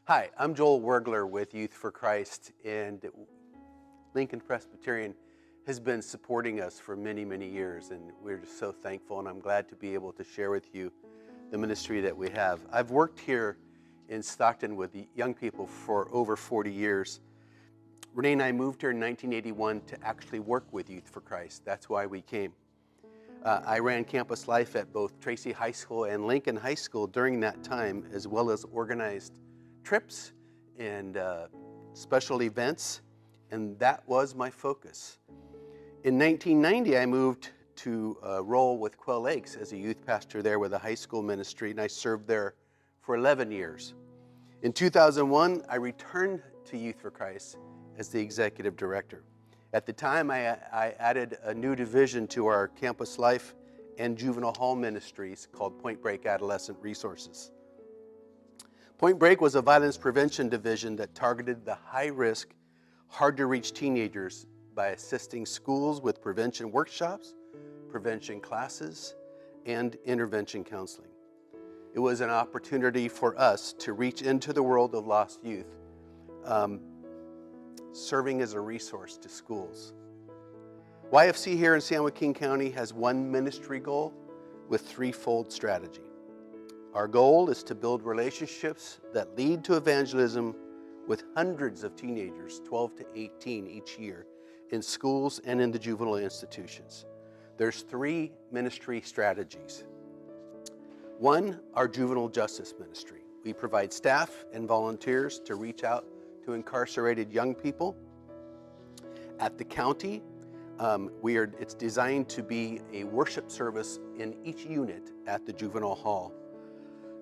Hi, I'm Joel Wergler with Youth for Christ, and Lincoln Presbyterian has been supporting us for many, many years, and we're just so thankful, and I'm glad to be able to share with you the ministry that we have. I've worked here in Stockton with young people for over 40 years. Renee and I moved here in 1981 to actually work with Youth for Christ. That's why we came. I ran campus life at both Tracy High School and Lincoln High School during that time, as well as organized trips and special events, and that was my focus. In 1990, I moved to role with Quail Lakes as a youth pastor there with a high school ministry, and I served there for 11 years. In 2001, I returned to Youth for Christ as the executive director. At the time, I added a new division to our campus life and juvenile hall ministries called Point Break Adolescent Resources. Point Break was a violence prevention division that targeted the high-risk, hard-to-reach teenagers by assisting schools with prevention workshops, prevention classes, and intervention counseling. It was an opportunity for us to reach into the world of lost youth, serving as a resource to schools. YFC here in San Joaquin County has one ministry goal with threefold strategy. Our goal is to build relationships that lead to evangelism with hundreds of teenagers, 12 to 18 each year, in schools and in the juvenile institutions. There's three ministry strategies. One, our juvenile justice ministry. We provide staff and volunteers to reach out to incarcerated young people. At the county, it's designed to be a worship service in each unit at the juvenile hall.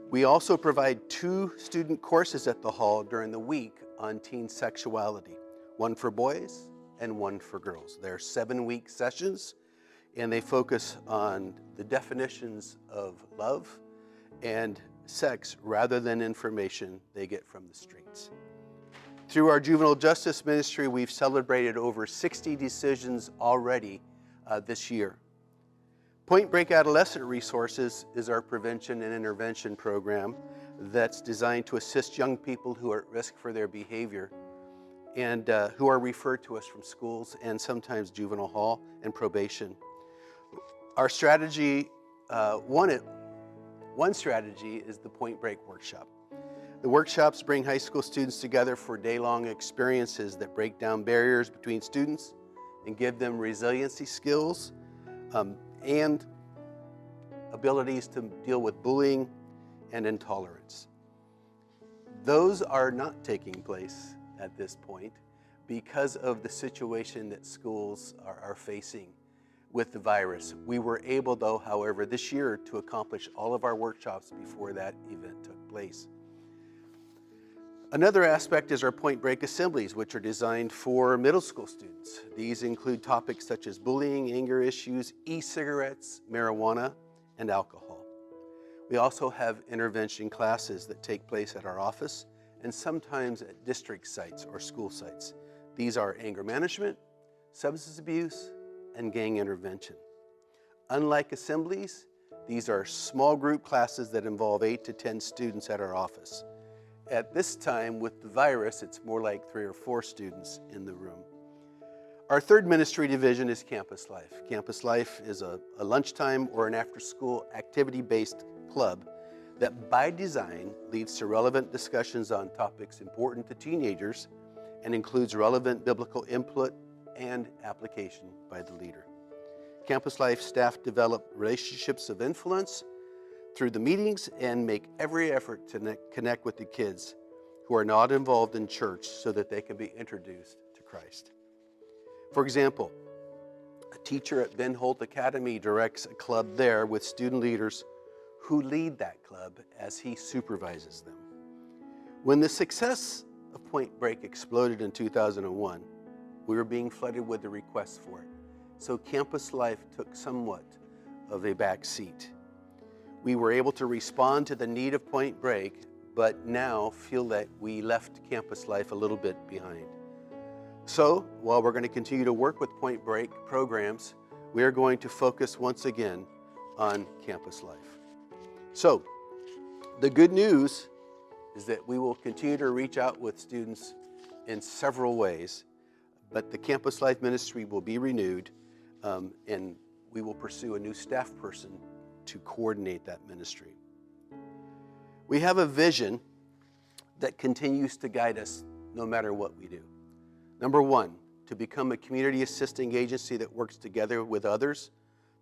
We also provide 2 student courses at the hall during the week on teen sexuality, one for boys and one for girls. They're 7-week sessions, and they focus on the definitions of love and sex rather than information they get from the streets. Through our juvenile justice ministry, we've celebrated over 60 decisions already this year. Point Break Adolescent Resources is our prevention and intervention program that's designed to assist young people who are at risk for their behavior and who are referred to us from schools and sometimes juvenile hall and probation. Our strategy, one strategy is the Point Break workshop. The workshops bring high school students together for day-long experiences that break down barriers between students and give them resiliency skills and abilities to deal with bullying and intolerance. Those are not taking place at this point because of the situation that schools are facing with the virus. We were able, though, however, this year to accomplish all of our workshops before that event took place. Another aspect is our Point Break assemblies, which are designed for middle school students. These include topics such as bullying, anger issues, e-cigarettes, marijuana, and alcohol. We also have intervention classes that take place at our office and sometimes at district sites or school sites. These are anger management, substance abuse, and gang intervention. Unlike assemblies, these are small group classes that involve 8 to 10 students at our office. At this time, with the virus, it's more like 3 or 4 students in the room. Our third ministry division is Campus Life. Campus Life is a lunchtime or an after-school activity-based club that by design leads to relevant discussions on topics important to teenagers and includes relevant biblical input and application by the leader. Campus Life staff develop relationships of influence through the meetings and make every effort to connect with the kids who are not involved in church so that they can be introduced to Christ. For example, a teacher at Ben Holt Academy directs a club there with student leaders who lead that club as he supervises them. When the success of Point Break exploded in 2001, we were being flooded with the requests for it. So Campus Life took somewhat of a back seat. We were able to respond to the need of Point Break, but now feel that we left Campus Life a little bit behind. So, while we're going to continue to work with Point Break programs, we are going to focus once again on Campus Life. So, the good news is that we will continue to reach out with students in several ways, but the Campus Life Ministry will be renewed, and we will pursue a new staff person to coordinate that ministry. We have a vision that continues to guide us no matter what we do. Number one, to become a community assisting agency that works together with others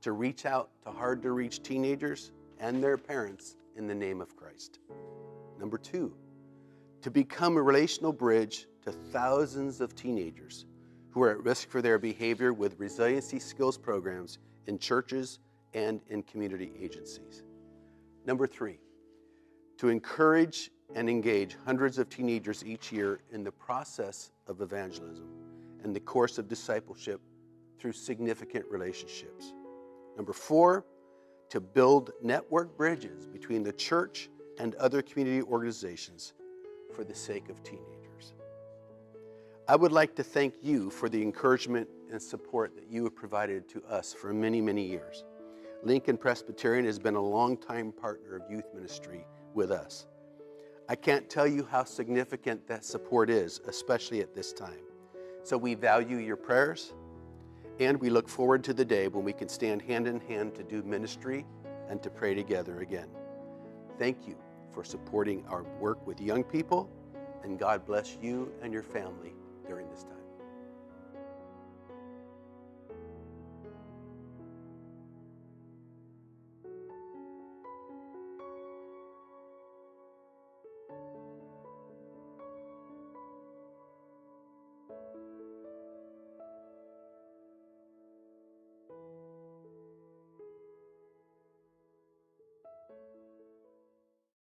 to reach out to hard-to-reach teenagers and their parents in the name of Christ. Number two, to become a relational bridge to thousands of teenagers who are at risk for their behavior with resiliency skills programs in churches and in community agencies. Number three, to encourage and engage hundreds of teenagers each year in the process of evangelism and the course of discipleship through significant relationships. Number four, to build network bridges between the church and other community organizations for the sake of teenagers. I would like to thank you for the encouragement and support that you have provided to us for many, many years. Lincoln Presbyterian has been a longtime partner of youth ministry with us. I can't tell you how significant that support is, especially at this time. So we value your prayers, and we look forward to the day when we can stand hand in hand to do ministry and to pray together again. Thank you for supporting our work with young people, and God bless you and your family during this time.